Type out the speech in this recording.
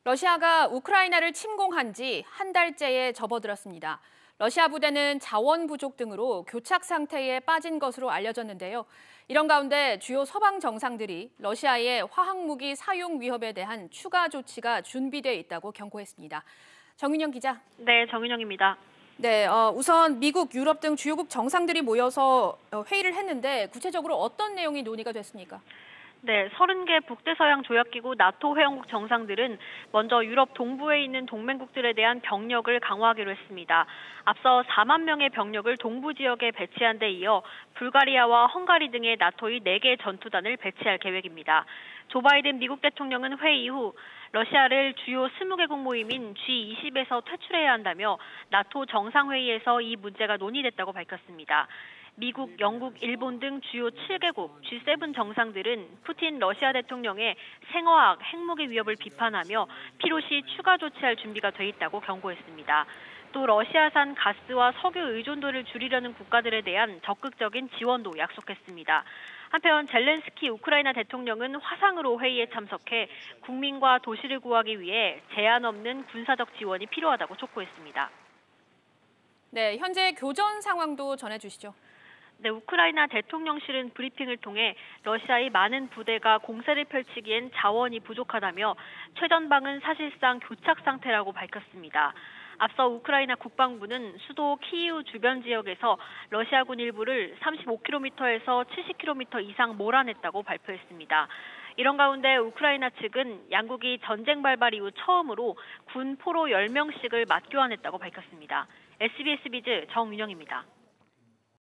러시아가 우크라이나를 침공한 지 한 달째에 접어들었습니다. 러시아 부대는 자원 부족 등으로 교착 상태에 빠진 것으로 알려졌는데요. 이런 가운데 주요 서방 정상들이 러시아의 화학무기 사용 위협에 대한 추가 조치가 준비돼 있다고 경고했습니다. 정윤영 기자. 네, 정윤영입니다. 네, 우선 미국, 유럽 등 주요국 정상들이 모여서 회의를 했는데 구체적으로 어떤 내용이 논의가 됐습니까? 네, 30개 북대서양 조약기구 나토 회원국 정상들은 먼저 유럽 동부에 있는 동맹국들에 대한 병력을 강화하기로 했습니다. 앞서 4만 명의 병력을 동부 지역에 배치한 데 이어 불가리아와 헝가리 등의 나토의 4개 전투단을 배치할 계획입니다. 조 바이든 미국 대통령은 회의 이후 러시아를 주요 20개국 모임인 G20에서 퇴출해야 한다며 나토 정상회의에서 이 문제가 논의됐다고 밝혔습니다. 미국, 영국, 일본 등 주요 7개국 G7 정상들은 푸틴 러시아 대통령의 생화학, 핵무기 위협을 비판하며 필요시 추가 조치할 준비가 돼 있다고 경고했습니다. 또 러시아산 가스와 석유 의존도를 줄이려는 국가들에 대한 적극적인 지원도 약속했습니다. 한편 젤렌스키 우크라이나 대통령은 화상으로 회의에 참석해 국민과 도시를 구하기 위해 제한 없는 군사적 지원이 필요하다고 촉구했습니다. 네, 현재 교전 상황도 전해주시죠. 네, 우크라이나 대통령실은 브리핑을 통해 러시아의 많은 부대가 공세를 펼치기엔 자원이 부족하다며 최전방은 사실상 교착 상태라고 밝혔습니다. 앞서 우크라이나 국방부는 수도 키이우 주변 지역에서 러시아군 일부를 35km에서 70km 이상 몰아냈다고 발표했습니다. 이런 가운데 우크라이나 측은 양국이 전쟁 발발 이후 처음으로 군 포로 10명씩을 맞교환했다고 밝혔습니다. SBS 비즈 정윤영입니다.